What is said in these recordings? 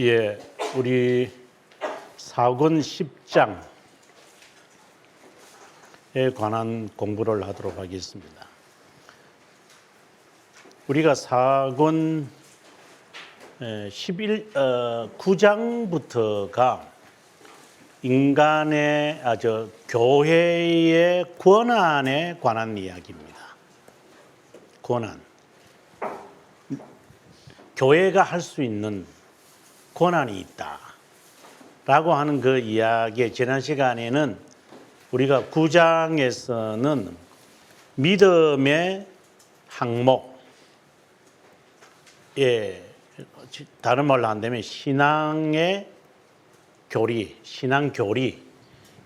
예, 우리 사권 10장에 관한 공부를 하도록 하겠습니다. 우리가 사권 9장부터가 인간의 교회의 권한에 관한 이야기입니다. 권한. 교회가 할 수 있는 권한이 있다라고 하는 그 이야기. 지난 시간에는 우리가 9장에서는 믿음의 항목, 다른 말로 한다면 신앙의 교리, 신앙 교리,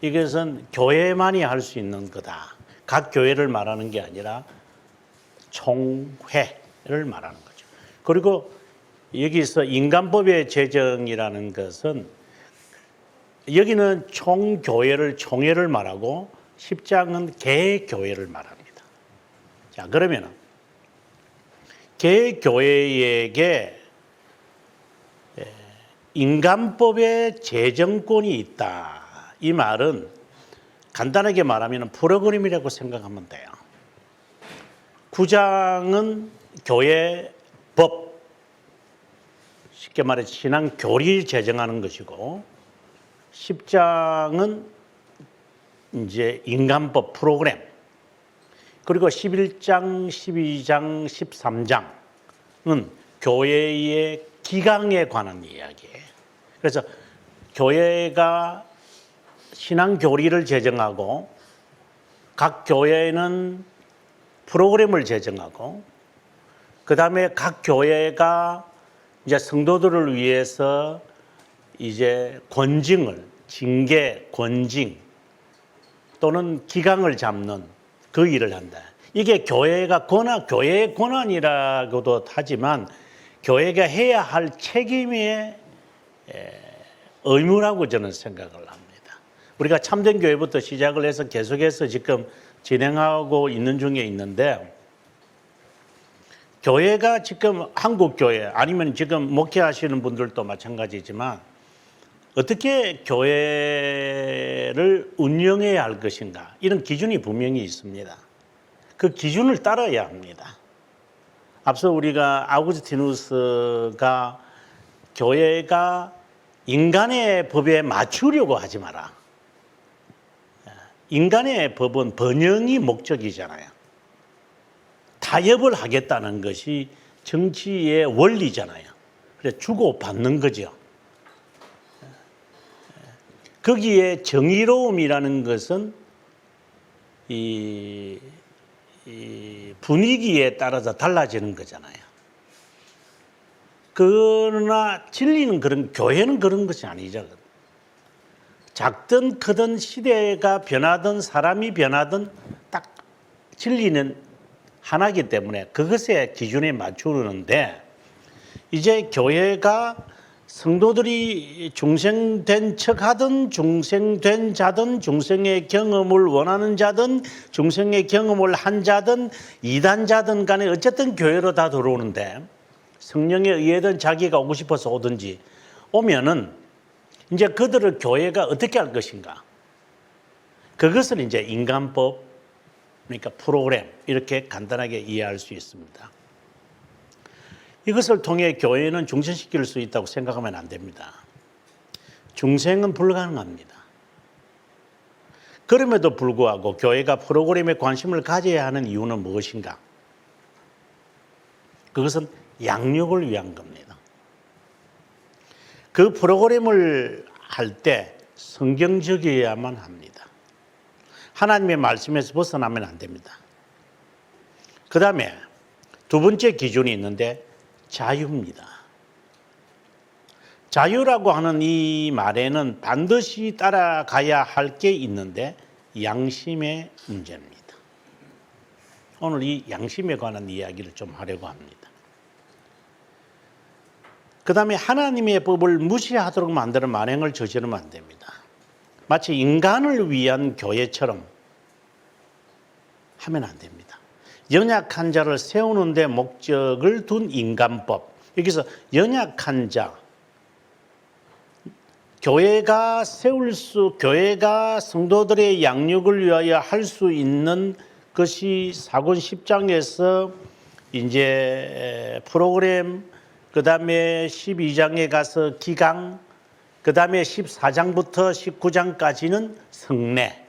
이것은 교회만이 할 수 있는 거다. 각 교회를 말하는 게 아니라 총회를 말하는 거죠. 그리고 여기서 인간법의 제정이라는 것은 여기는 총교회를 총회를 말하고 10장은 개교회를 말합니다. 자, 그러면 개교회에게 인간법의 제정권이 있다. 이 말은 간단하게 말하면 프로그램이라고 생각하면 돼요. 9장은 교회 법, 쉽게 말해 신앙 교리를 제정하는 것이고 10장은 이제 인간법 프로그램, 그리고 11장, 12장, 13장은 교회의 기강에 관한 이야기예요. 그래서 교회가 신앙 교리를 제정하고 각 교회는 프로그램을 제정하고 그 다음에 각 교회가 이제 성도들을 위해서 이제 권징을, 징계, 권징 또는 기강을 잡는 그 일을 한다. 이게 교회가 교회의 권한이라고도 하지만 교회가 해야 할 책임의 의무라고 저는 생각을 합니다. 우리가 참된 교회부터 시작을 해서 계속해서 지금 진행하고 있는 중에 있는데, 교회가 지금 한국교회 아니면 지금 목회하시는 분들도 마찬가지지만 어떻게 교회를 운영해야 할 것인가, 이런 기준이 분명히 있습니다. 그 기준을 따라야 합니다. 앞서 우리가 아우구스티누스가 교회가 인간의 법에 맞추려고 하지 마라. 인간의 법은 번영이 목적이잖아요. 타협을 하겠다는 것이 정치의 원리잖아요. 그래서 주고받는 거죠. 거기에 정의로움이라는 것은 이 분위기에 따라서 달라지는 거잖아요. 그러나 진리는 교회는 그런 것이 아니죠. 작든 크든 시대가 변하든 사람이 변하든 딱 진리는 하나이기 때문에 그것의 기준에 맞추는데, 이제 교회가 성도들이 중생된 척하든 중생된 자든 중생의 경험을 원하는 자든 중생의 경험을 한 자든 이단자든 간에 어쨌든 교회로 다 들어오는데, 성령에 의해든 자기가 오고 싶어서 오든지 오면은 이제 그들을 교회가 어떻게 할 것인가, 그것을 이제 인간법, 그러니까 프로그램, 이렇게 간단하게 이해할 수 있습니다. 이것을 통해 교회는 중생시킬 수 있다고 생각하면 안 됩니다. 중생은 불가능합니다. 그럼에도 불구하고 교회가 프로그램에 관심을 가져야 하는 이유는 무엇인가? 그것은 양육을 위한 겁니다. 그 프로그램을 할 때 성경적이어야만 합니다. 하나님의 말씀에서 벗어나면 안 됩니다. 그 다음에 두 번째 기준이 있는데 자유입니다. 자유라고 하는 이 말에는 반드시 따라가야 할 게 있는데 양심의 문제입니다. 오늘 이 양심에 관한 이야기를 좀 하려고 합니다. 그 다음에 하나님의 법을 무시하도록 만드는 만행을 저지르면 안 됩니다. 마치 인간을 위한 교회처럼 하면 안 됩니다. 연약한 자를 세우는 데 목적을 둔 인간법. 여기서 연약한 자, 교회가 교회가 성도들의 양육을 위하여 할 수 있는 것이 사권 10장에서 이제 프로그램, 그 다음에 12장에 가서 기강, 그 다음에 14장부터 19장까지는 성례.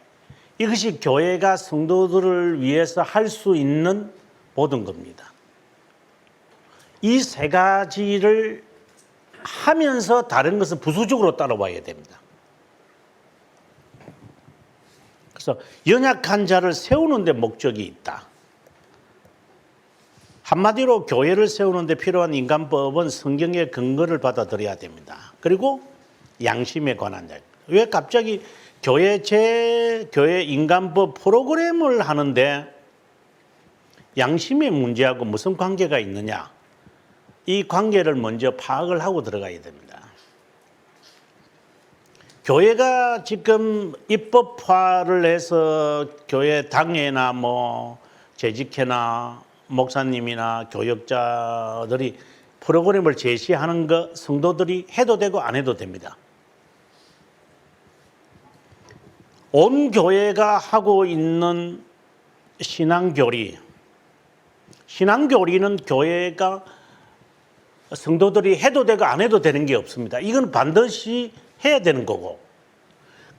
이것이 교회가 성도들을 위해서 할 수 있는 모든 겁니다. 이 세 가지를 하면서 다른 것은 부수적으로 따라와야 됩니다. 그래서 연약한 자를 세우는 데 목적이 있다. 한마디로 교회를 세우는 데 필요한 인간법은 성경의 근거를 받아들여야 됩니다. 그리고 양심에 관한 자. 왜 갑자기 교회 인간법 프로그램을 하는데 양심의 문제하고 무슨 관계가 있느냐? 이 관계를 먼저 파악을 하고 들어가야 됩니다. 교회가 지금 입법화를 해서 교회 당회나 재직회나 목사님이나 교역자들이 프로그램을 제시하는 거 성도들이 해도 되고 안 해도 됩니다. 온 교회가 하고 있는 신앙교리는 교회가 성도들이 해도 되고 안 해도 되는 게 없습니다. 이건 반드시 해야 되는 거고,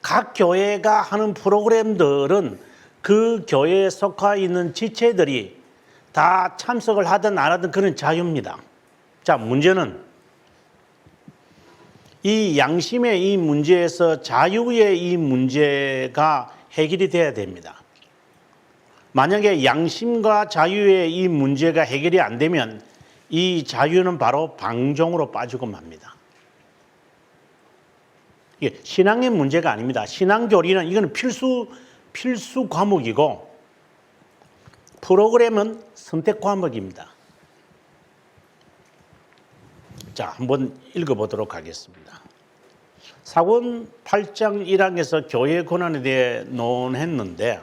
각 교회가 하는 프로그램들은 그 교회에 속해 있는 지체들이 다 참석을 하든 안 하든 그런 자유입니다. 자, 문제는 이 양심의 이 문제에서 자유의 이 문제가 해결이 돼야 됩니다. 만약에 양심과 자유의 이 문제가 해결이 안 되면 이 자유는 바로 방종으로 빠지고 맙니다. 이게 신앙의 문제가 아닙니다. 신앙교리는 이거는 필수 과목이고 프로그램은 선택 과목입니다. 자, 한번 읽어보도록 하겠습니다. 사권 8장 1항에서 교회 권한에 대해 논했는데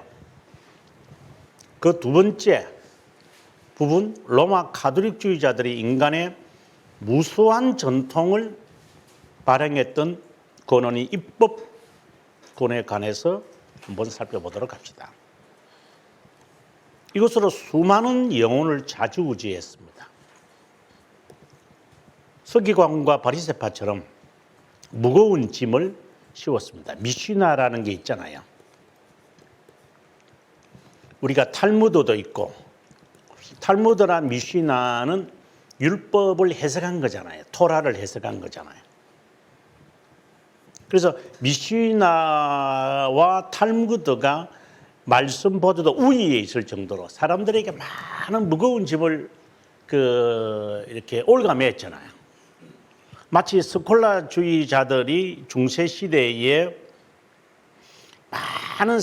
그 두 번째 부분, 로마 가톨릭주의자들이 인간의 무수한 전통을 발행했던 권한이 입법권에 관해서 한번 살펴보도록 합시다. 이것으로 수많은 영혼을 좌지우지했습니다. 서기관과 바리새파처럼 무거운 짐을 씌웠습니다. 미시나라는 게 있잖아요. 우리가 탈무드도 있고, 탈무드나 미시나는 율법을 해석한 거잖아요. 토라를 해석한 거잖아요. 그래서 미시나와 탈무드가 말씀보다도 우위에 있을 정도로 사람들에게 많은 무거운 짐을 이렇게 올가맸잖아요. 마치 스콜라주의자들이 중세 시대에 많은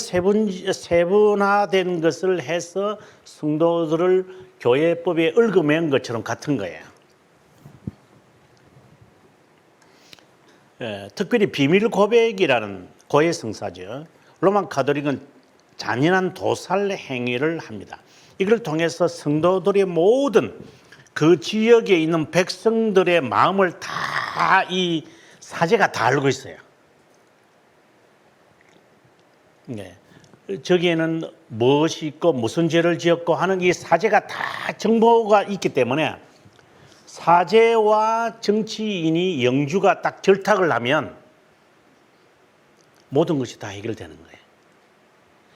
세분화된 것을 해서 성도들을 교회법에 얽어맨 것처럼 같은 거예요. 특별히 비밀 고백이라는 고해 성사죠. 로마 가톨릭은 잔인한 도살 행위를 합니다. 이걸 통해서 성도들의 모든 그 지역에 있는 백성들의 마음을 다 이 사제가 다 알고 있어요. 네. 저기에는 무엇이 있고 무슨 죄를 지었고 하는 이 사제가 다 정보가 있기 때문에 사제와 정치인이 영주가 딱 결탁을 하면 모든 것이 다 해결되는 거예요.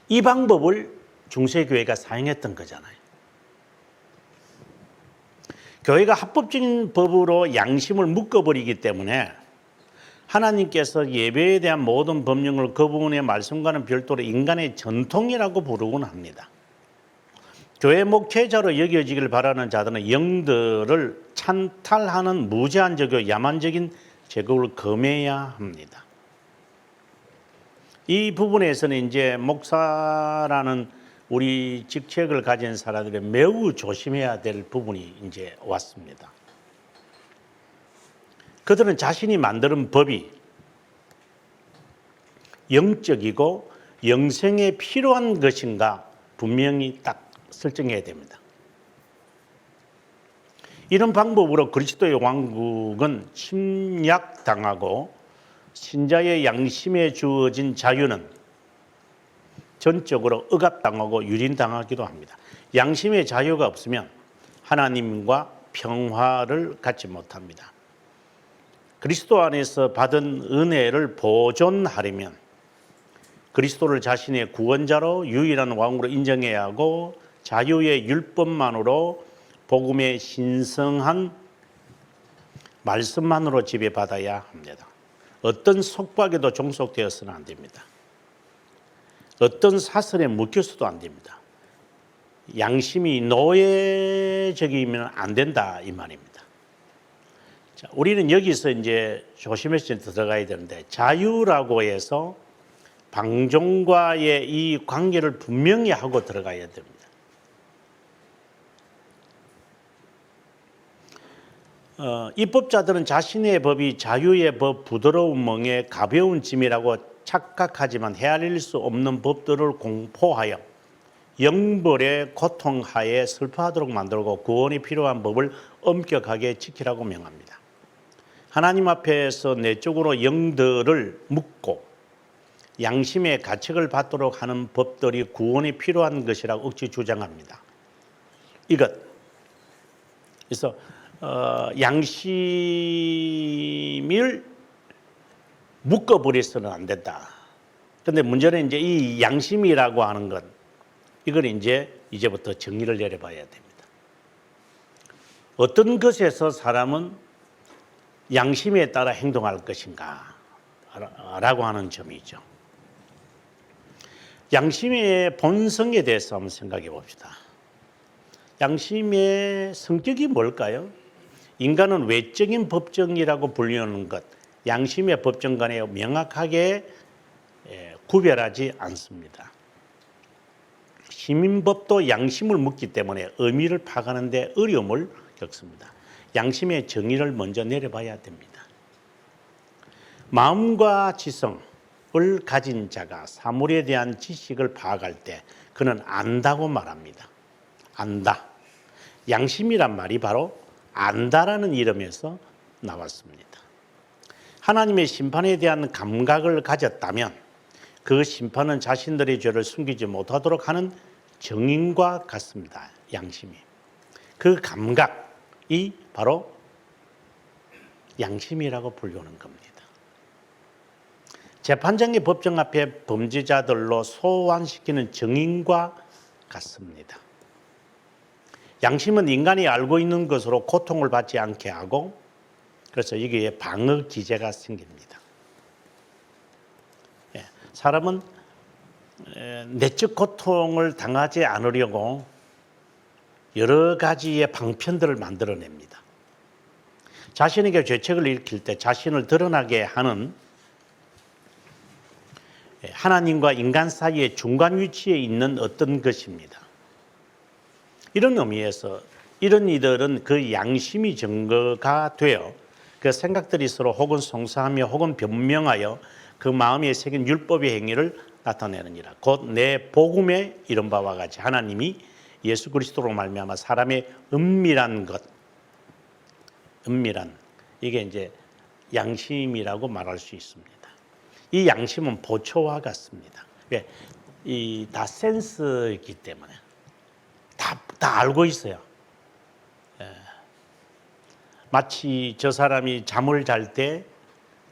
이 방법을 중세교회가 사용했던 거잖아요. 교회가 합법적인 법으로 양심을 묶어버리기 때문에 하나님께서 예배에 대한 모든 법령을 그 부분의 말씀과는 별도로 인간의 전통이라고 부르곤 합니다. 교회 목회자로 여겨지길 바라는 자들은 영들을 찬탈하는 무제한적이고 야만적인 제국을 금해야 합니다. 이 부분에서는 이제 목사라는 우리 직책을 가진 사람들이 매우 조심해야 될 부분이 이제 왔습니다. 그들은 자신이 만드는 법이 영적이고 영생에 필요한 것인가 분명히 딱 설정해야 됩니다. 이런 방법으로 그리스도의 왕국은 침략당하고 신자의 양심에 주어진 자유는 전적으로 억압당하고 유린당하기도 합니다. 양심의 자유가 없으면 하나님과 평화를 갖지 못합니다. 그리스도 안에서 받은 은혜를 보존하려면 그리스도를 자신의 구원자로 유일한 왕으로 인정해야 하고 자유의 율법만으로 복음의 신성한 말씀만으로 지배받아야 합니다. 어떤 속박에도 종속되어서는 안 됩니다. 어떤 사슬에 묶여서도 안 됩니다. 양심이 노예적이면 안 된다 이 말입니다. 자, 우리는 여기서 이제 조심해서 들어가야 되는데 자유라고 해서 방종과의 이 관계를 분명히 하고 들어가야 됩니다. 입법자들은 자신의 법이 자유의 법, 부드러운 멍에 가벼운 짐이라고 착각하지만 헤아릴 수 없는 법들을 공포하여 영벌의 고통하에 슬퍼하도록 만들고 구원이 필요한 법을 엄격하게 지키라고 명합니다. 하나님 앞에서 내적으로 영들을 묶고 양심의 가책을 받도록 하는 법들이 구원이 필요한 것이라고 억지 주장합니다. 그래서 양심을 묶어버려서는 안 된다. 그런데 문제는 이제 이 양심이라고 하는 것, 이걸 이제부터 정의를 내려봐야 됩니다. 어떤 것에서 사람은 양심에 따라 행동할 것인가 라고 하는 점이죠. 양심의 본성에 대해서 한번 생각해 봅시다. 양심의 성격이 뭘까요? 인간은 외적인 법정이라고 불리는 것, 양심의 법정 간에 명확하게 구별하지 않습니다. 시민법도 양심을 묻기 때문에 의미를 파악하는 데 어려움을 겪습니다. 양심의 정의를 먼저 내려봐야 됩니다. 마음과 지성을 가진 자가 사물에 대한 지식을 파악할 때 그는 안다고 말합니다. 안다. 양심이란 말이 바로 안다라는 이름에서 나왔습니다. 하나님의 심판에 대한 감각을 가졌다면 그 심판은 자신들의 죄를 숨기지 못하도록 하는 정인과 같습니다. 양심이. 그 감각이 바로 양심이라고 부르는 겁니다. 재판장의 법정 앞에 범죄자들로 소환시키는 정인과 같습니다. 양심은 인간이 알고 있는 것으로 고통을 받지 않게 하고 그래서 여기에 방어 기제가 생깁니다. 사람은 내적 고통을 당하지 않으려고 여러 가지의 방편들을 만들어냅니다. 자신에게 죄책을 일으킬 때 자신을 드러나게 하는 하나님과 인간 사이의 중간 위치에 있는 어떤 것입니다. 이런 의미에서 이런 이들은 그 양심이 증거가 되어 그 생각들이 서로 혹은 송사하며 혹은 변명하여 그 마음에 새긴 율법의 행위를 나타내느니라. 곧 내 복음에 이른 바와 같이 하나님이 예수 그리스도로 말미암아 사람의 은밀한 것, 은밀한 이게 이제 양심이라고 말할 수 있습니다. 이 양심은 보초와 같습니다. 왜? 다 센스이기 때문에 다 알고 있어요. 마치 저 사람이 잠을 잘 때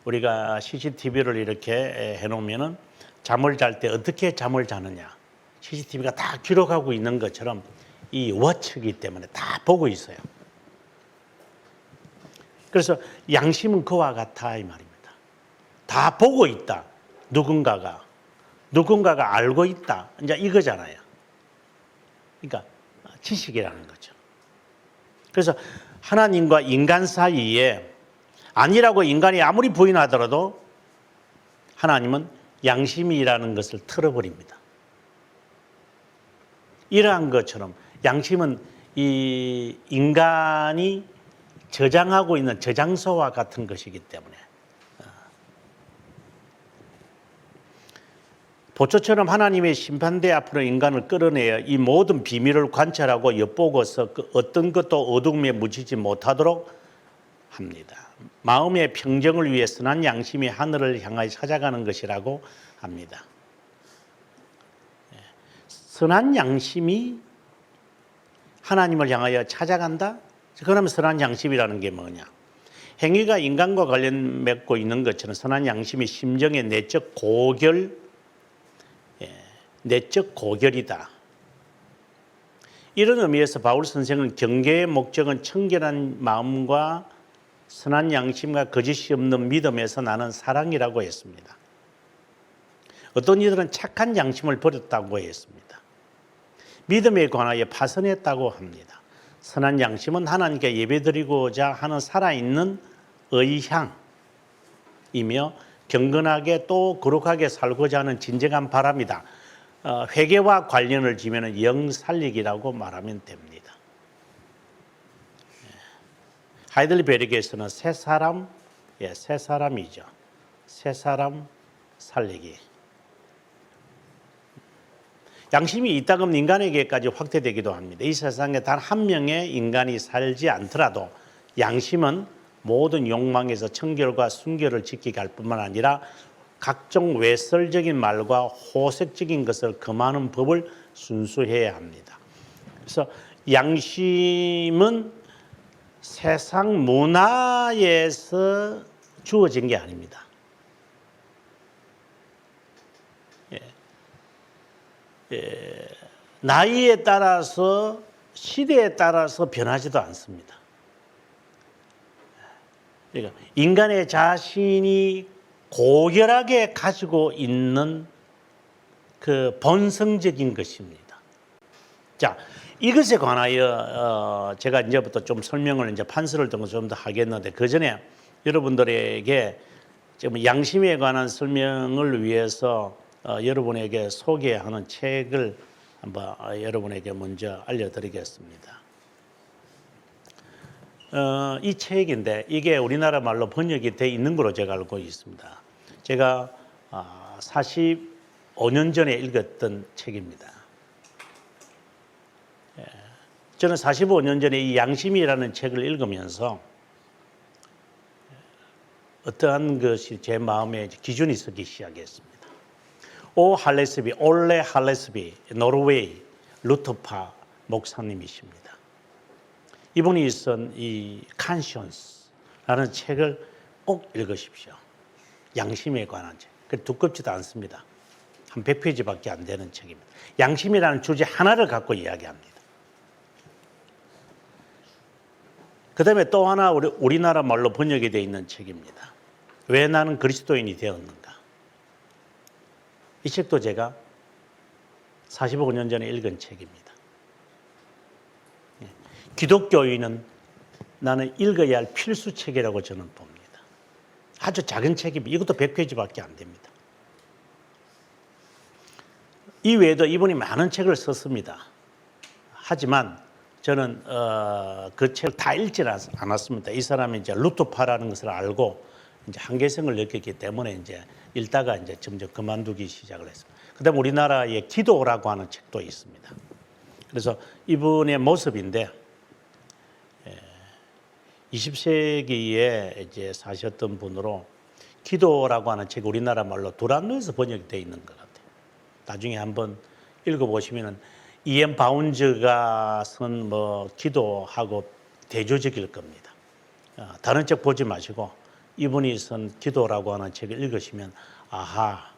우리가 CCTV를 이렇게 해놓으면은 잠을 잘 때 어떻게 잠을 자느냐 CCTV가 다 기록하고 있는 것처럼 이 워치이기 때문에 다 보고 있어요. 그래서 양심은 그와 같아 이 말입니다. 다 보고 있다. 누군가가 알고 있다. 이제 이거잖아요. 그러니까 지식이라는 거죠. 그래서 하나님과 인간 사이에 아니라고 인간이 아무리 부인하더라도 하나님은 양심이라는 것을 틀어버립니다. 이러한 것처럼 양심은 이 인간이 저장하고 있는 저장소와 같은 것이기 때문에 보초처럼 하나님의 심판대 앞으로 인간을 끌어내어 이 모든 비밀을 관찰하고 엿보고서 그 어떤 것도 어둠에 묻히지 못하도록 합니다. 마음의 평정을 위해 선한 양심이 하늘을 향하여 찾아가는 것이라고 합니다. 선한 양심이 하나님을 향하여 찾아간다? 그러면 선한 양심이라는 게 뭐냐? 행위가 인간과 관련 맺고 있는 것처럼 선한 양심이 심정의 내적 고결이다. 이런 의미에서 바울 선생은 경계의 목적은 청결한 마음과 선한 양심과 거짓이 없는 믿음에서 나는 사랑이라고 했습니다. 어떤 이들은 착한 양심을 버렸다고 했습니다. 믿음에 관하여 파선했다고 합니다. 선한 양심은 하나님께 예배드리고자 하는 살아있는 의향이며 경건하게 또 거룩하게 살고자 하는 진정한 바람이다. 회개와 관련을 지면 영살리기라고 말하면 됩니다. 하이델베르크에서는 새 사람이죠. 새 사람 살리기. 양심이 있다면 인간에게까지 확대되기도 합니다. 이 세상에 단 한 명의 인간이 살지 않더라도 양심은 모든 욕망에서 청결과 순결을 지키게 할 뿐만 아니라 각종 외설적인 말과 호색적인 것을 금하는 법을 순수해야 합니다. 그래서 양심은 세상 문화에서 주어진 게 아닙니다. 나이에 따라서 시대에 따라서 변하지도 않습니다. 그러니까 인간의 자신이 고결하게 가지고 있는 그 본성적인 것입니다. 자, 이것에 관하여 제가 이제부터 좀 설명을 이제 판서를 통해서 좀 더 하겠는데 그 전에 여러분들에게 지금 양심에 관한 설명을 위해서 여러분에게 소개하는 책을 한번 여러분에게 먼저 알려드리겠습니다. 이 책인데 이게 우리나라 말로 번역이 돼 있는 걸로 제가 알고 있습니다. 제가 45년 전에 읽었던 책입니다. 저는 45년 전에 이 양심이라는 책을 읽으면서 어떠한 것이 제 마음에 기준이 서기 시작했습니다. 올레 할레스비, 노르웨이 루터파 목사님이십니다. 이분이 쓴 이 컨시언스라는 책을 꼭 읽으십시오. 양심에 관한 책. 두껍지도 않습니다. 한 100페이지밖에 안 되는 책입니다. 양심이라는 주제 하나를 갖고 이야기합니다. 그 다음에 또 하나 우리나라 말로 번역이 되어 있는 책입니다. 왜 나는 그리스도인이 되었는가. 이 책도 제가 45년 전에 읽은 책입니다. 기독교인은 나는 읽어야 할 필수 책이라고 저는 봅니다. 아주 작은 책입니다. 이것도 100페이지밖에 안 됩니다. 이 외에도 이분이 많은 책을 썼습니다. 하지만 저는 그 책을 다 읽지 않았습니다. 이 사람이 이제 루터파라는 것을 알고 이제 한계성을 느꼈기 때문에 이제 읽다가 이제 점점 그만두기 시작을 했습니다. 그다음 우리나라에 기도라고 하는 책도 있습니다. 그래서 이분의 모습인데 20세기에 이제 사셨던 분으로 기도라고 하는 책 우리나라 말로 두란노에서 번역이 되어 있는 것 같아요. 나중에 한번 읽어보시면은 이엠 바운즈가 쓴 뭐 기도하고 대조적일 겁니다. 다른 책 보지 마시고 이분이 쓴 기도라고 하는 책을 읽으시면 아하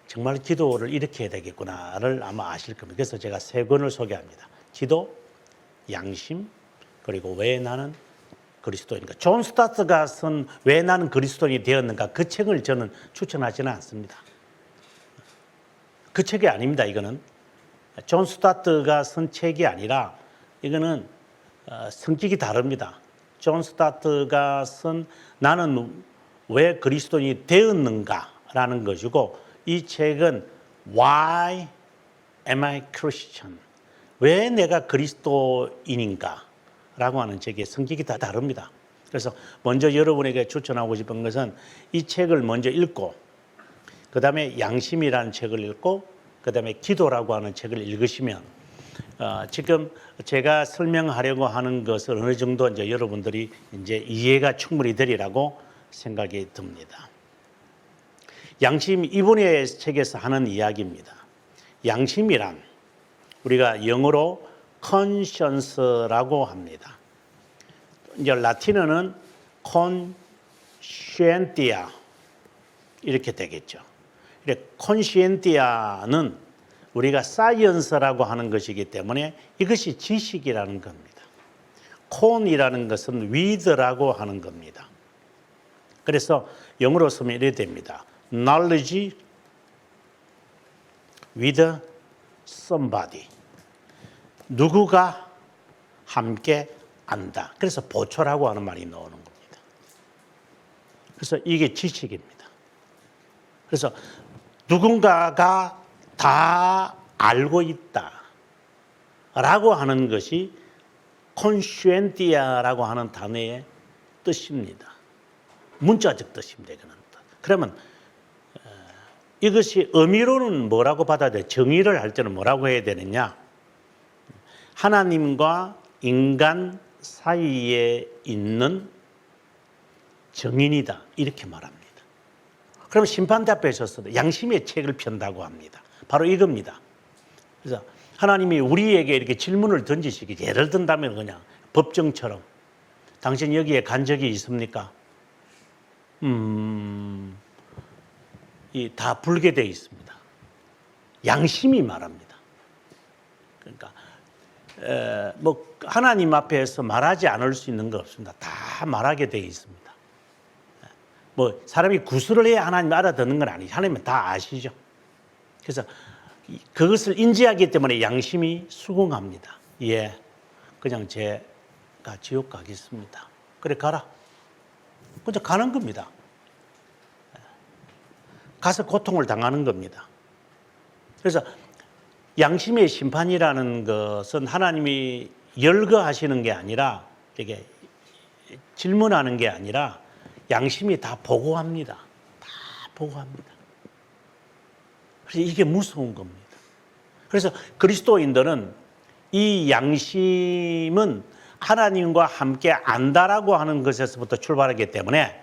정말 기도를 이렇게 해야 되겠구나를 아마 아실 겁니다. 그래서 제가 세 권을 소개합니다. 기도, 양심, 그리고 왜 나는 그리스도인가. 존 스타트가 쓴 왜 나는 그리스도인이 되었는가 그 책을 저는 추천하지는 않습니다. 그 책이 아닙니다. 이거는 존 스타트가 쓴 책이 아니라 이거는 성격이 다릅니다. 존 스타트가 쓴 나는 왜 그리스도인이 되었는가라는 것이고 이 책은 Why am I Christian? 왜 내가 그리스도인인가? 라고 하는 책의 성격이 다 다릅니다. 그래서 먼저 여러분에게 추천하고 싶은 것은 이 책을 먼저 읽고 그 다음에 양심이라는 책을 읽고 그 다음에 기도라고 하는 책을 읽으시면 지금 제가 설명하려고 하는 것을 어느 정도 이제 여러분들이 이제 이해가 충분히 되리라고 생각이 듭니다. 양심 이분의 책에서 하는 이야기입니다. 양심이란 우리가 영어로 conscience라고 합니다. 이제 라틴어는 conscientia 이렇게 되겠죠. conscientia는 우리가 science라고 하는 것이기 때문에 이것이 지식이라는 겁니다. con이라는 것은 with라고 하는 겁니다. 그래서 영어로 쓰면 이렇게 됩니다. knowledge with somebody. 누구가 함께 안다. 그래서 보초라고 하는 말이 나오는 겁니다. 그래서 이게 지식입니다. 그래서 누군가가 다 알고 있다 라고 하는 것이 conscientia라고 하는 단어의 뜻입니다. 문자적 뜻입니다. 그러면 이것이 의미로는 뭐라고 받아야 돼? 정의를 할 때는 뭐라고 해야 되느냐? 하나님과 인간 사이에 있는 정인이다 이렇게 말합니다. 그럼 심판대 앞에 서서 양심의 책을 편다고 합니다. 바로 이겁니다. 그래서 하나님이 우리에게 이렇게 질문을 던지시기, 예를 든다면 그냥 법정처럼 당신 여기에 간 적이 있습니까? 다 불게 되어 있습니다. 양심이 말합니다. 그러니까 뭐 하나님 앞에서 말하지 않을 수 있는 거 없습니다. 다 말하게 되어 있습니다. 뭐 사람이 구술을 해야 하나님 알아듣는 건 아니죠. 하나님은 다 아시죠. 그래서 그것을 인지하기 때문에 양심이 수긍합니다. 예, 그냥 제가 지옥 가겠습니다. 그래 가라. 그냥 가는 겁니다. 가서 고통을 당하는 겁니다. 그래서 양심의 심판이라는 것은 하나님이 열거하시는 게 아니라 이게 질문하는 게 아니라 양심이 다 보고합니다. 다 보고합니다. 그래서 이게 무서운 겁니다. 그래서 그리스도인들은 이 양심은 하나님과 함께 안다라고 하는 것에서부터 출발하기 때문에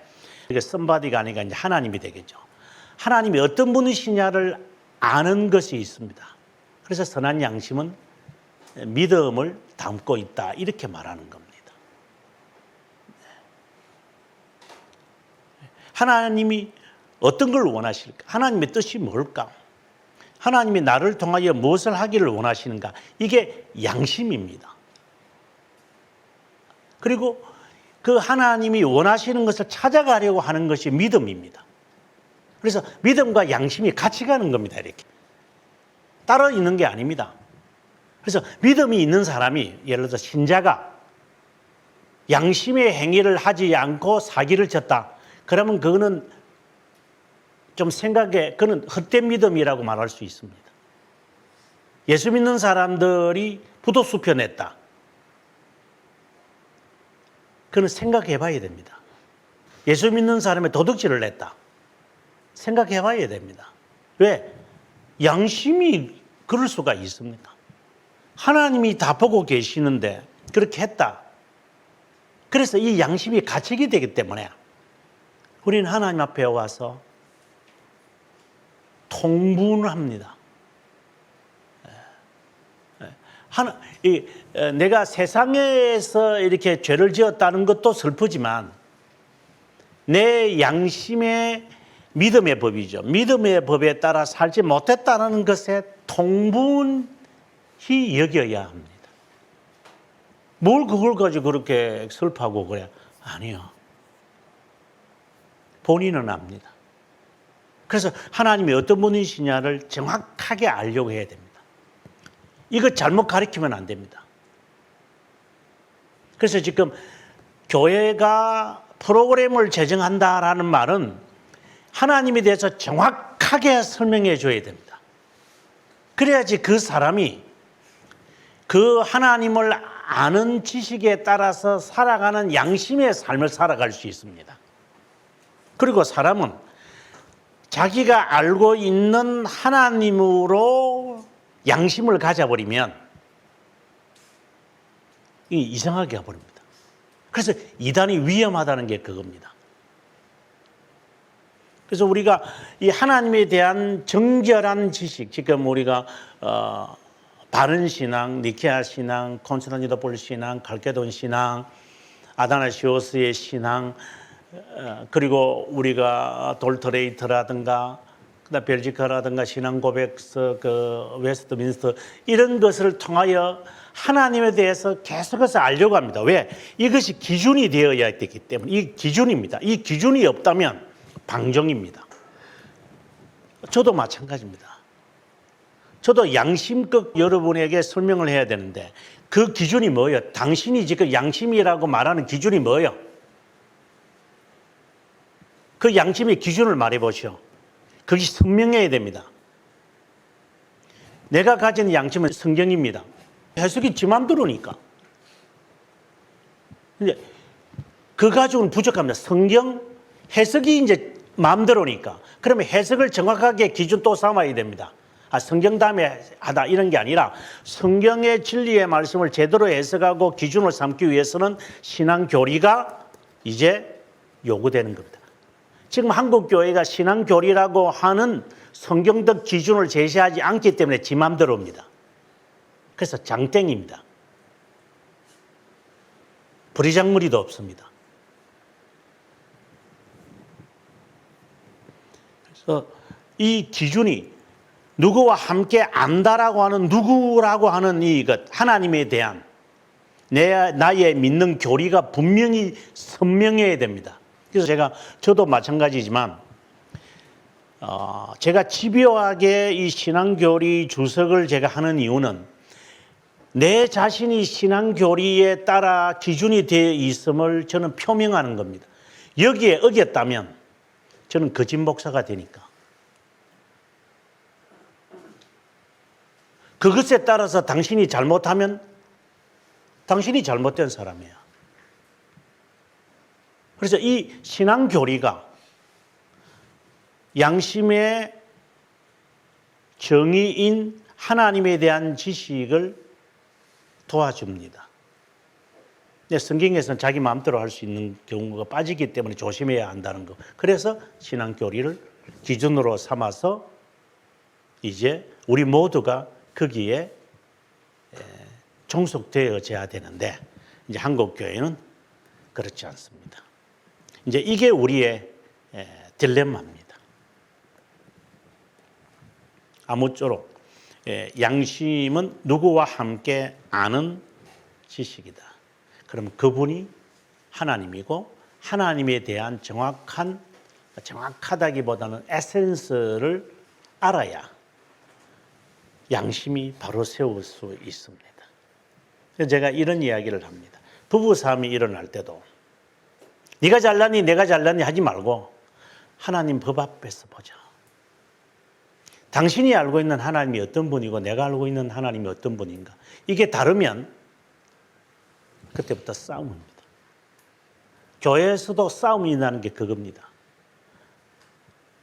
이게 somebody가 아니라 이제 하나님이 되겠죠. 하나님이 어떤 분이시냐를 아는 것이 있습니다. 그래서 선한 양심은 믿음을 담고 있다 이렇게 말하는 겁니다. 하나님이 어떤 걸 원하실까? 하나님의 뜻이 뭘까? 하나님이 나를 통하여 무엇을 하기를 원하시는가? 이게 양심입니다. 그리고 그 하나님이 원하시는 것을 찾아가려고 하는 것이 믿음입니다. 그래서 믿음과 양심이 같이 가는 겁니다. 이렇게 따로 있는 게 아닙니다. 그래서 믿음이 있는 사람이 예를 들어서 신자가 양심의 행위를 하지 않고 사기를 쳤다. 그러면 그거는 좀 생각에 그는 헛된 믿음이라고 말할 수 있습니다. 예수 믿는 사람들이 부도수표 냈다. 그는 생각해 봐야 됩니다. 예수 믿는 사람의 도둑질을 냈다. 생각해 봐야 됩니다. 왜? 양심이 그럴 수가 있습니까? 하나님이 다 보고 계시는데 그렇게 했다. 그래서 이 양심이 갇히게 되기 때문에 우리는 하나님 앞에 와서 통분합니다. 내가 세상에서 이렇게 죄를 지었다는 것도 슬프지만 내 양심의 믿음의 법이죠. 믿음의 법에 따라 살지 못했다는 것에 통분히 여겨야 합니다. 뭘 그걸 가지고 그렇게 슬퍼하고 그래? 아니요. 본인은 압니다. 그래서 하나님이 어떤 분이시냐를 정확하게 알려고 해야 됩니다. 이거 잘못 가르치면 안 됩니다. 그래서 지금 교회가 프로그램을 제정한다라는 말은 하나님에 대해서 정확하게 설명해 줘야 됩니다. 그래야지 그 사람이 그 하나님을 아는 지식에 따라서 살아가는 양심의 삶을 살아갈 수 있습니다. 그리고 사람은 자기가 알고 있는 하나님으로 양심을 가져버리면 이상하게 해버립니다. 그래서 이단이 위험하다는 게 그겁니다. 그래서 우리가 이 하나님에 대한 정결한 지식, 지금 우리가 바른 신앙, 니케아 신앙, 콘스탄티노플 신앙, 칼케돈 신앙, 아다나시오스의 신앙, 그리고 우리가 돌터레이트라든가 그다음 벨지카라든가 신앙 고백서, 웨스트민스터 이런 것을 통하여 하나님에 대해서 계속해서 알려고 합니다. 왜? 이것이 기준이 되어야 되기 때문에 이 기준입니다. 이 기준이 없다면 방종입니다. 저도 마찬가지입니다. 저도 양심껏 여러분에게 설명을 해야 되는데 그 기준이 뭐예요? 당신이 지금 양심이라고 말하는 기준이 뭐예요? 그 양심의 기준을 말해 보시오. 그것이 선명해야 됩니다. 내가 가진 양심은 성경입니다. 해석이 지 맘대로니까. 근데 그 가지고는 부족합니다. 성경 해석이 이제 마음대로니까. 그러면 해석을 정확하게 기준 또 삼아야 됩니다. 성경 다음에 하다 이런 게 아니라 성경의 진리의 말씀을 제대로 해석하고 기준을 삼기 위해서는 신앙 교리가 이제 요구되는 겁니다. 지금 한국 교회가 신앙 교리라고 하는 성경적 기준을 제시하지 않기 때문에 지 맘대로입니다. 그래서 장땡입니다. 불이장무리도 없습니다. 그래서 이 기준이 누구와 함께 안다라고 하는 누구라고 하는 이것 하나님에 대한 나의 믿는 교리가 분명히 선명해야 됩니다. 그래서 저도 마찬가지지만 제가 집요하게 이 신앙교리 주석을 제가 하는 이유는 내 자신이 신앙교리에 따라 기준이 되어 있음을 저는 표명하는 겁니다. 여기에 어겼다면 저는 거짓 목사가 되니까. 그것에 따라서 당신이 잘못하면 당신이 잘못된 사람이야. 그래서 이 신앙교리가 양심의 정의인 하나님에 대한 지식을 도와줍니다. 근데 성경에서는 자기 마음대로 할 수 있는 경우가 빠지기 때문에 조심해야 한다는 거. 그래서 신앙교리를 기준으로 삼아서 이제 우리 모두가 거기에 종속되어져야 되는데 이제 한국 교회는 그렇지 않습니다. 이제 이게 우리의 딜레마입니다. 아무쪼록 양심은 누구와 함께 아는 지식이다. 그럼 그분이 하나님이고 하나님에 대한 정확하다기보다는 에센스를 알아야 양심이 바로 세울 수 있습니다. 그래서 제가 이런 이야기를 합니다. 부부싸움이 일어날 때도 네가 잘났니 내가 잘났니 하지 말고 하나님 법 앞에서 보자. 당신이 알고 있는 하나님이 어떤 분이고 내가 알고 있는 하나님이 어떤 분인가. 이게 다르면 그때부터 싸움입니다. 교회에서도 싸움이 나는 게 그겁니다.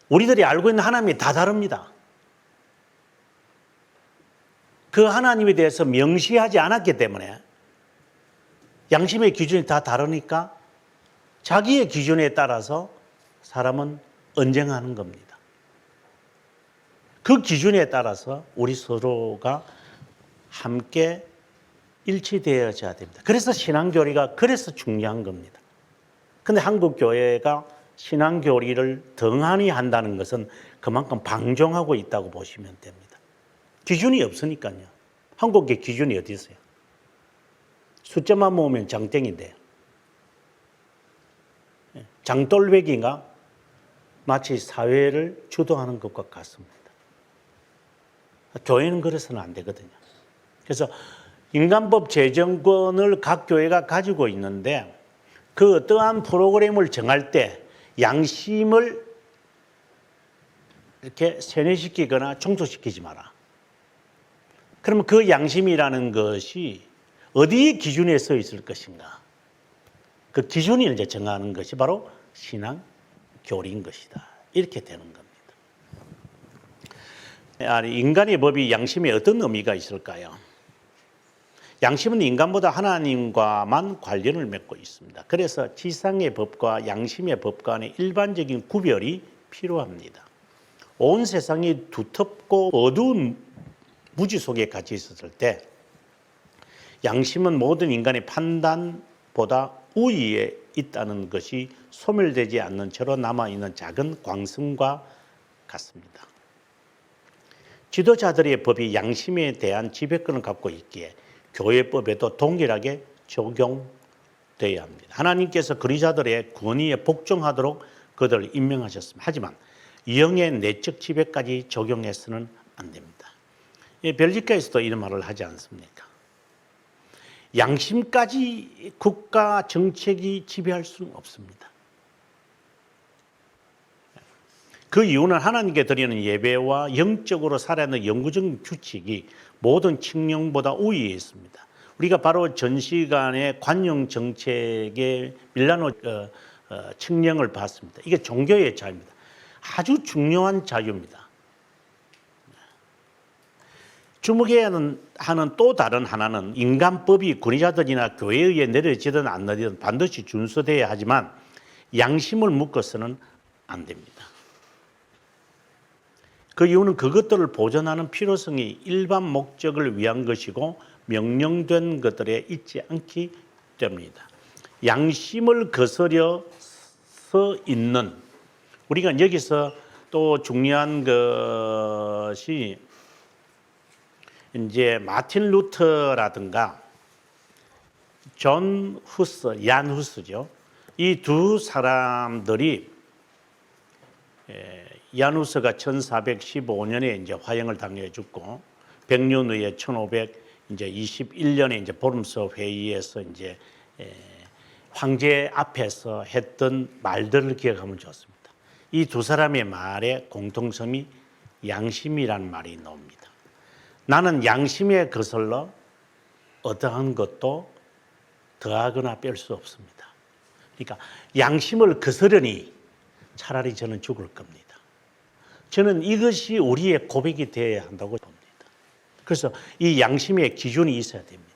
우리들이 알고 있는 하나님이 다 다릅니다. 그 하나님에 대해서 명시하지 않았기 때문에 양심의 기준이 다 다르니까 자기의 기준에 따라서 사람은 언쟁하는 겁니다. 그 기준에 따라서 우리 서로가 함께 일치되어져야 됩니다. 그래서 신앙교리가 그래서 중요한 겁니다. 그런데 한국 교회가 신앙교리를 덩하니 한다는 것은 그만큼 방종하고 있다고 보시면 됩니다. 기준이 없으니까요. 한국의 기준이 어디 있어요? 숫자만 모으면 장땡인데요. 장돌배기가 마치 사회를 주도하는 것과 같습니다. 교회는 그래서는 안 되거든요. 그래서 인간법 재정권을 각 교회가 가지고 있는데 그 어떠한 프로그램을 정할 때 양심을 이렇게 세뇌시키거나 종속시키지 마라. 그러면 그 양심이라는 것이 어디에 기준에 서 있을 것인가? 그 기준을 이제 정하는 것이 바로 신앙 교리인 것이다. 이렇게 되는 겁니다. 인간의 법이 양심에 어떤 의미가 있을까요? 양심은 인간보다 하나님과만 관련을 맺고 있습니다. 그래서 지상의 법과 양심의 법 간의 일반적인 구별이 필요합니다. 온 세상이 두텁고 어두운 무지 속에 갇혀 있었을 때 양심은 모든 인간의 판단보다 우위에 있다는 것이 소멸되지 않는 채로 남아있는 작은 광선과 같습니다. 지도자들의 법이 양심에 대한 지배권을 갖고 있기에 교회법에도 동일하게 적용되어야 합니다. 하나님께서 그리스도자들의 권위에 복종하도록 그들을 임명하셨습니다. 하지만 영의 내적 지배까지 적용해서는 안 됩니다. 벨기에에서도 이런 말을 하지 않습니까? 양심까지 국가 정책이 지배할 수는 없습니다. 그 이유는 하나님께 드리는 예배와 영적으로 살아야 하는 영구적인 규칙이 모든 칙령보다 우위에 있습니다. 우리가 바로 전 시간에 관용 정책의 밀라노 칙령을 봤습니다. 이게 종교의 자유입니다. 아주 중요한 자유입니다. 주목해야 하는 또 다른 하나는 인간법이 권위자들이나 교회에 의해 내려지든 안 내리든 반드시 준수되어야 하지만 양심을 묶어서는 안 됩니다. 그 이유는 그것들을 보존하는 필요성이 일반 목적을 위한 것이고 명령된 것들에 있지 않기 때문입니다. 양심을 거스려서 있는, 우리가 여기서 또 중요한 것이 이제 마틴 루터라든가 존 후스, 얀 후스죠. 이 두 사람들이 얀 후스가 1415년에 이제 화형을 당해 죽고 100년 후에 1521년에 이제 보름서 회의에서 이제 황제 앞에서 했던 말들을 기억하면 좋습니다. 이 두 사람의 말의 공통점이 양심이란 말이 나옵니다. 나는 양심에 거슬러 어떠한 것도 더하거나 뺄 수 없습니다. 그러니까 양심을 거스르니 차라리 저는 죽을 겁니다. 저는 이것이 우리의 고백이 되어야 한다고 봅니다. 그래서 이 양심의 기준이 있어야 됩니다.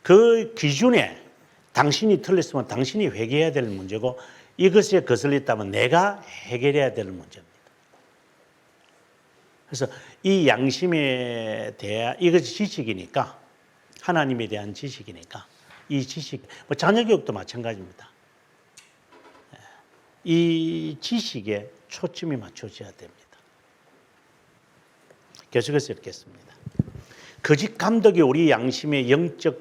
그 기준에 당신이 틀렸으면 당신이 회개해야 될 문제고 이것에 거슬렸다면 내가 해결해야 될 문제입니다. 그래서 이 양심에 대한 이것이 지식이니까 하나님에 대한 지식이니까 이 지식, 자녀교육도 마찬가지입니다. 이 지식에 초점이 맞춰져야 됩니다. 계속해서 읽겠습니다. 거짓 감독이 우리 양심의 영적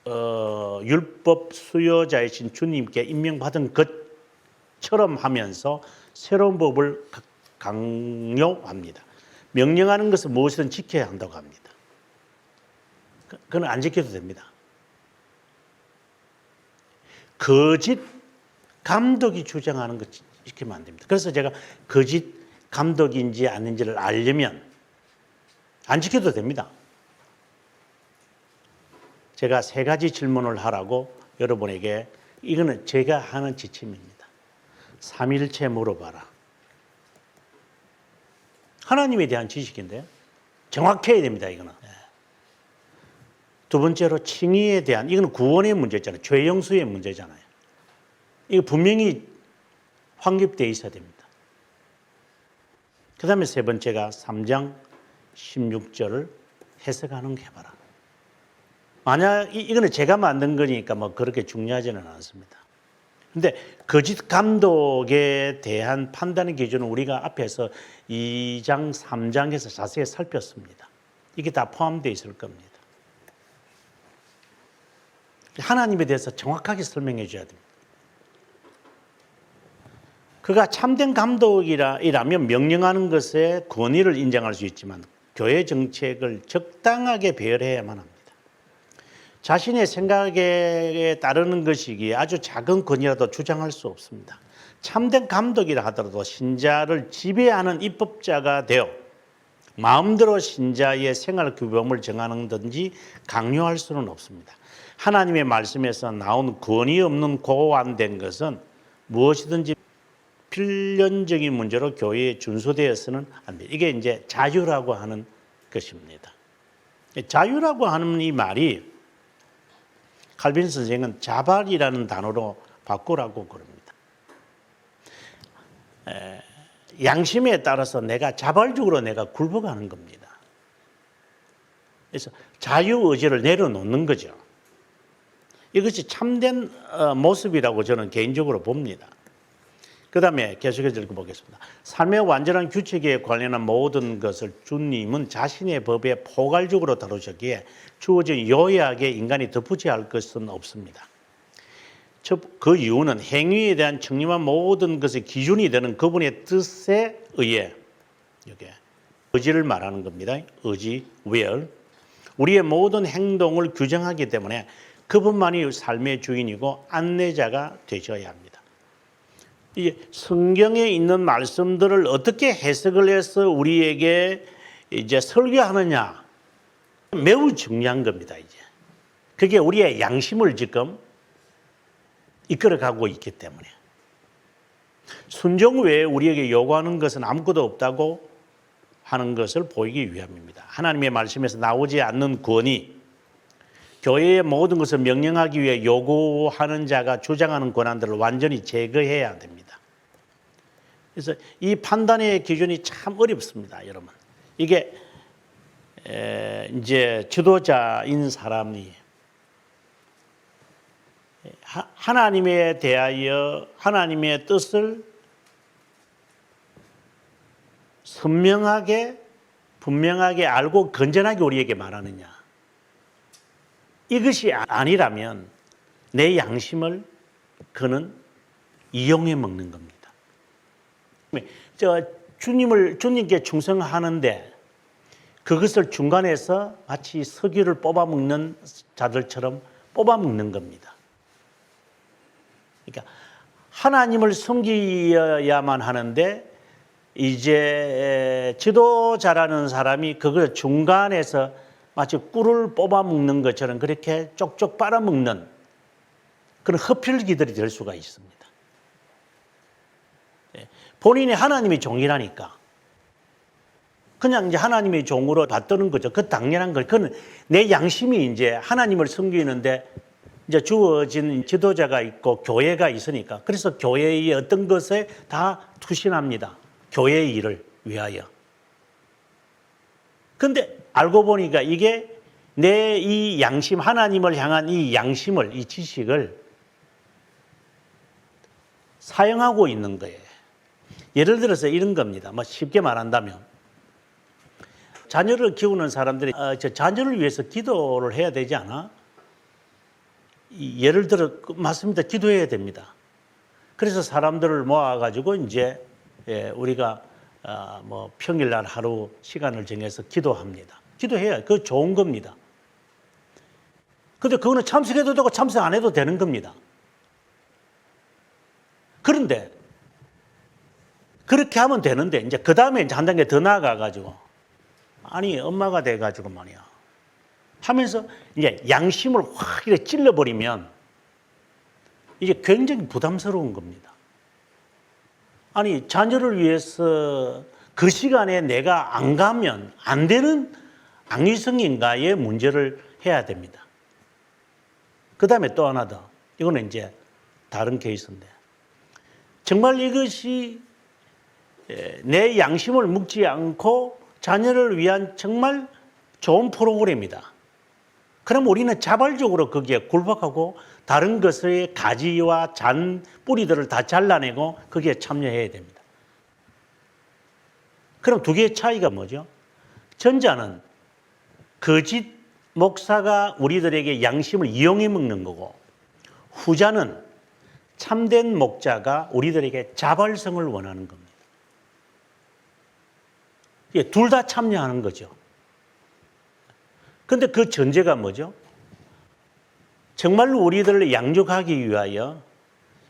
율법 수요자이신 주님께 임명받은 것처럼 하면서 새로운 법을 강요합니다. 명령하는 것은 무엇이든 지켜야 한다고 합니다. 그건 안 지켜도 됩니다. 거짓 감독이 주장하는 것 지키면 안 됩니다. 그래서 제가 거짓 감독인지 아닌지를 알려면 안 지켜도 됩니다. 제가 3가지 질문을 하라고 여러분에게, 이거는 제가 하는 지침입니다. 3일째 물어봐라. 하나님에 대한 지식인데요. 정확해야 됩니다, 이거는. 두 번째로 칭의에 대한, 이거는 구원의 문제잖아요. 죄 용서의 문제잖아요. 이거 분명히 확립되어 있어야 됩니다. 그 다음에 세 번째가 3장 16절을 해석하는 게 해봐라. 만약 이거는 제가 만든 거니까 뭐 그렇게 중요하지는 않습니다. 근데 거짓 감독에 대한 판단의 기준은 우리가 앞에서 2장, 3장에서 자세히 살폈습니다. 이게 다 포함되어 있을 겁니다. 하나님에 대해서 정확하게 설명해 줘야 됩니다. 그가 참된 감독이라면 명령하는 것에 권위를 인정할 수 있지만 교회 정책을 적당하게 배열해야만 합니다. 자신의 생각에 따르는 것이기에 아주 작은 권위라도 주장할 수 없습니다. 참된 감독이라 하더라도 신자를 지배하는 입법자가 되어 마음대로 신자의 생활 규범을 정하는 든지 강요할 수는 없습니다. 하나님의 말씀에서 나온 권위 없는 고안된 것은 무엇이든지 필연적인 문제로 교회에 준수되어서는 안 됩니다. 이게 이제 자유라고 하는 것입니다. 자유라고 하는 이 말이 칼빈 선생은 자발이라는 단어로 바꾸라고 그럽니다. 양심에 따라서 내가 자발적으로 내가 굴복하는 겁니다. 그래서 자유의지를 내려놓는 거죠. 이것이 참된 모습이라고 저는 개인적으로 봅니다. 그 다음에 계속해서 읽어보겠습니다. 삶의 완전한 규칙에 관련한 모든 것을 주님은 자신의 법에 포괄적으로 다루셨기에 주어진 요약에 인간이 덧붙여야 할 것은 없습니다. 그 이유는 행위에 대한 청림한 모든 것의 기준이 되는 그분의 뜻에 의해 이게 의지를 말하는 겁니다. 의지, will. 우리의 모든 행동을 규정하기 때문에 그분만이 삶의 주인이고 안내자가 되셔야 합니다. 이 성경에 있는 말씀들을 어떻게 해석을 해서 우리에게 이제 설교하느냐 매우 중요한 겁니다. 이제 그게 우리의 양심을 지금 이끌어가고 있기 때문에 순종 외에 우리에게 요구하는 것은 아무것도 없다고 하는 것을 보이기 위함입니다. 하나님의 말씀에서 나오지 않는 권위, 교회의 모든 것을 명령하기 위해 요구하는 자가 주장하는 권한들을 완전히 제거해야 됩니다. 그래서 이 판단의 기준이 참 어렵습니다, 여러분. 이게 이제 지도자인 사람이 하나님에 대하여 하나님의 뜻을 선명하게 분명하게 알고 건전하게 우리에게 말하느냐. 이것이 아니라면 내 양심을 그는 이용해 먹는 겁니다. 주님께 충성하는데 그것을 중간에서 마치 석유를 뽑아먹는 자들처럼 뽑아먹는 겁니다. 그러니까 하나님을 섬겨야만 하는데 이제 지도자라는 사람이 그걸 중간에서 마치 꿀을 뽑아먹는 것처럼 그렇게 쪽쪽 빨아먹는 그런 흡혈귀들이 될 수가 있습니다. 본인이 하나님의 종이라니까 그냥 이제 하나님의 종으로 받드는 거죠. 그 당연한 걸. 그건 내 양심이 이제 하나님을 섬기는데 이제 주어진 지도자가 있고 교회가 있으니까 그래서 교회의 어떤 것에 다 투신합니다. 교회의 일을 위하여. 근데 알고 보니까 이게 내 이 양심, 하나님을 향한 이 양심을, 이 지식을 사용하고 있는 거예요. 예를 들어서 이런 겁니다. 뭐 쉽게 말한다면 자녀를 키우는 사람들이 자녀를 위해서 기도를 해야 되지 않아? 예를 들어 맞습니다. 기도해야 됩니다. 그래서 사람들을 모아가지고 이제 우리가 뭐 평일날 하루 시간을 정해서 기도합니다. 기도해야 그거 좋은 겁니다. 근데 그거는 참석해도 되고 참석 안 해도 되는 겁니다. 그런데 그렇게 하면 되는데 이제 그 다음에 이제 한 단계 더 나아가가지고 아니 엄마가 돼가지고 말이야 하면서 이제 양심을 확 이렇게 찔러버리면 이게 굉장히 부담스러운 겁니다. 아니 자녀를 위해서 그 시간에 내가 안 가면 안 되는 악의성인가의 문제를 해야 됩니다. 그 다음에 또 하나 더 이거는 이제 다른 케이스인데 정말 이것이 내 양심을 묵지 않고 자녀를 위한 정말 좋은 프로그램이다. 그럼 우리는 자발적으로 거기에 굴복하고 다른 것의 가지와 잔 뿌리들을 다 잘라내고 거기에 참여해야 됩니다. 그럼 두 개의 차이가 뭐죠? 전자는 거짓 목사가 우리들에게 양심을 이용해 먹는 거고 후자는 참된 목자가 우리들에게 자발성을 원하는 겁니다. 둘 다 참여하는 거죠. 그런데 그 전제가 뭐죠? 정말로 우리들을 양육하기 위하여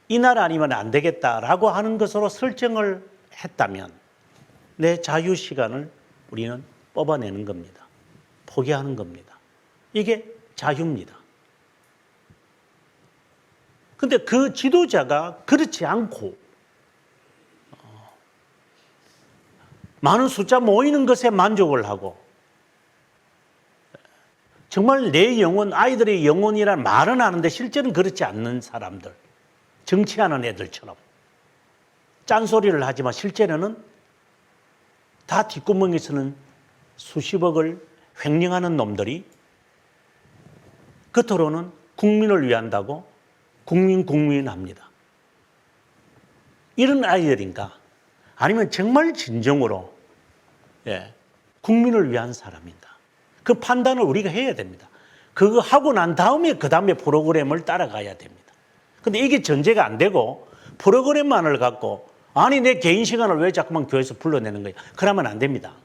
이날 아니면 안 되겠다라고 하는 것으로 설정을 했다면 내 자유 시간을 우리는 뽑아내는 겁니다. 포기하는 겁니다. 이게 자유입니다. 그런데 그 지도자가 그렇지 않고 많은 숫자 모이는 것에 만족을 하고 정말 내 영혼, 아이들의 영혼이란 말은 하는데 실제는 그렇지 않는 사람들, 정치하는 애들처럼 짠소리를 하지만 실제로는 다 뒷구멍에서는 수십억을 횡령하는 놈들이 겉으로는 국민을 위한다고 국민 합니다. 이런 아이들인가? 아니면 정말 진정으로 국민을 위한 사람인가? 그 판단을 우리가 해야 됩니다. 그거 하고 난 다음에 그 다음에 프로그램을 따라가야 됩니다. 근데 이게 전제가 안 되고 프로그램만을 갖고 아니 내 개인 시간을 왜 자꾸만 교회에서 불러내는 거야? 그러면 안 됩니다.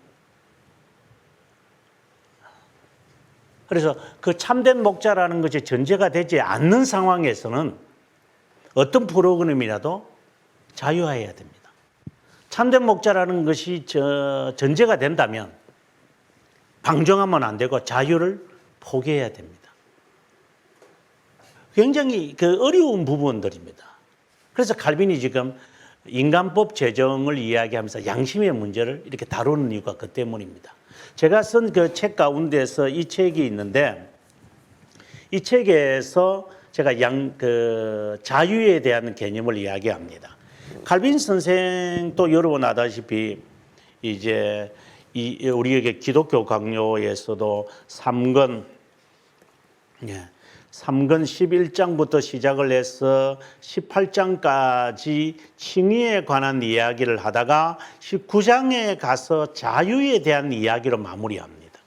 그래서 그 참된 목자라는 것이 전제가 되지 않는 상황에서는 어떤 프로그램이라도 자유화해야 됩니다. 참된 목자라는 것이 전제가 된다면 방종하면 안 되고 자유를 포기해야 됩니다. 굉장히 그 어려운 부분들입니다. 그래서 칼빈이 지금 인간법 제정을 이야기하면서 양심의 문제를 이렇게 다루는 이유가 그 때문입니다. 제가 쓴 그 책 가운데서 이 책이 있는데 이 책에서 제가 자유에 대한 개념을 이야기합니다. 칼빈 선생도 여러분 아다시피 이제 우리에게 기독교 강요에서도 3권 11장부터 시작을 해서 18장까지 칭의에 관한 이야기를 하다가 19장에 가서 자유에 대한 이야기로 마무리합니다.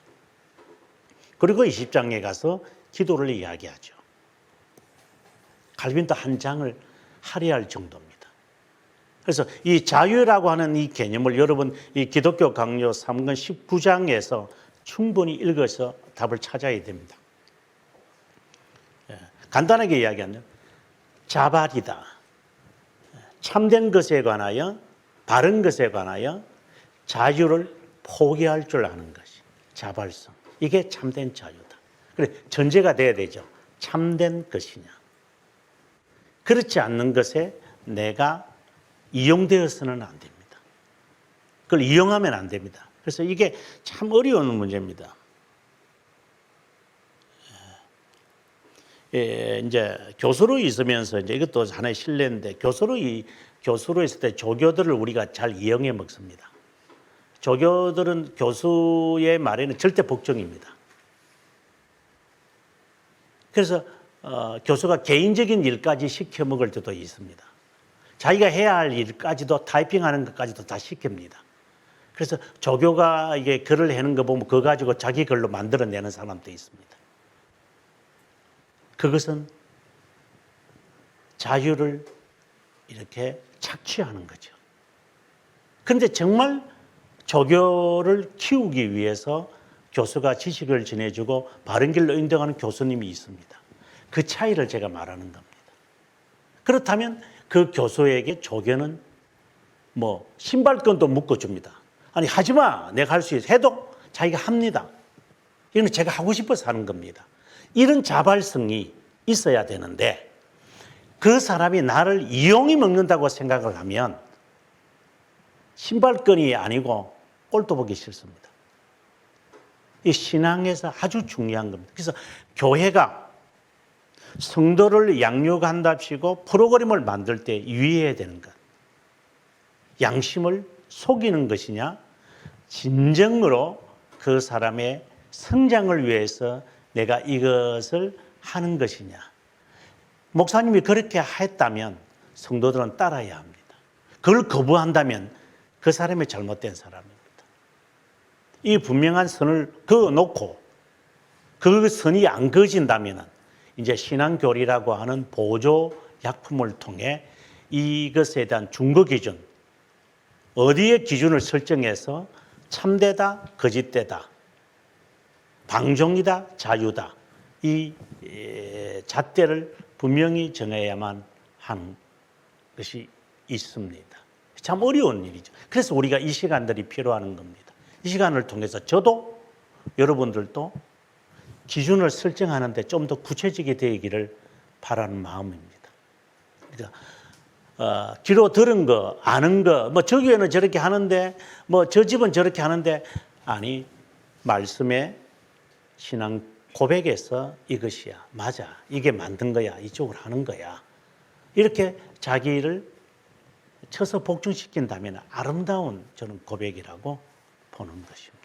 그리고 20장에 가서 기도를 이야기하죠. 칼빈도 한 장을 할애할 정도입니다. 그래서 이 자유라고 하는 이 개념을 여러분 이 기독교 강요 3권 19장에서 충분히 읽어서 답을 찾아야 됩니다. 간단하게 이야기하면 자발이다. 참된 것에 관하여 바른 것에 관하여 자유를 포기할 줄 아는 것이 자발성. 이게 참된 자유다. 그래 전제가 돼야 되죠. 참된 것이냐. 그렇지 않는 것에 내가 이용되어서는 안 됩니다. 그걸 이용하면 안 됩니다. 그래서 이게 참 어려운 문제입니다. 이제 교수로 있으면서 이제 이것도 하나의 신뢰인데 교수로 있을 때 조교들을 우리가 잘 이용해 먹습니다. 조교들은 교수의 말에는 절대 복종입니다. 그래서 교수가 개인적인 일까지 시켜 먹을 때도 있습니다. 자기가 해야 할 일까지도 타이핑하는 것까지도 다 시킵니다. 그래서 조교가 이게 글을 해는 거 보면 그거 가지고 자기 글로 만들어내는 사람도 있습니다. 그것은 자유를 이렇게 착취하는 거죠. 그런데 정말 조교를 키우기 위해서 교수가 지식을 전해주고 바른 길로 인도하는 교수님이 있습니다. 그 차이를 제가 말하는 겁니다. 그렇다면 그 교수에게 조교는 뭐 신발끈도 묶어줍니다. 아니 하지마 내가 할 수 있어 해도 자기가 합니다. 이건 제가 하고 싶어서 하는 겁니다. 이런 자발성이 있어야 되는데 그 사람이 나를 이용해 먹는다고 생각을 하면 신발끈이 아니고 꼴도 보기 싫습니다. 이 신앙에서 아주 중요한 겁니다. 그래서 교회가 성도를 양육한답시고 프로그램을 만들 때 유의해야 되는 것. 양심을 속이는 것이냐 진정으로 그 사람의 성장을 위해서 내가 이것을 하는 것이냐. 목사님이 그렇게 했다면 성도들은 따라야 합니다. 그걸 거부한다면 그 사람이 잘못된 사람입니다. 이 분명한 선을 그어놓고 그 선이 안 그어진다면 이제 신앙교리라고 하는 보조 약품을 통해 이것에 대한 준거 기준, 어디에 기준을 설정해서 참되다, 거짓되다, 방종이다, 자유다. 이 잣대를 분명히 정해야만 하는 것이 있습니다. 참 어려운 일이죠. 그래서 우리가 이 시간들이 필요한 겁니다. 이 시간을 통해서 저도 여러분들도 기준을 설정하는데 좀 더 구체적이 되기를 바라는 마음입니다. 그러니까 귀로 들은 거, 아는 거, 뭐 저 교회는 저렇게 하는데, 뭐 저 집은 저렇게 하는데, 아니 말씀에 신앙 고백해서 이것이야, 맞아, 이게 만든 거야, 이쪽으로 하는 거야. 이렇게 자기를 쳐서 복종시킨다면 아름다운 저는 고백이라고 보는 것입니다.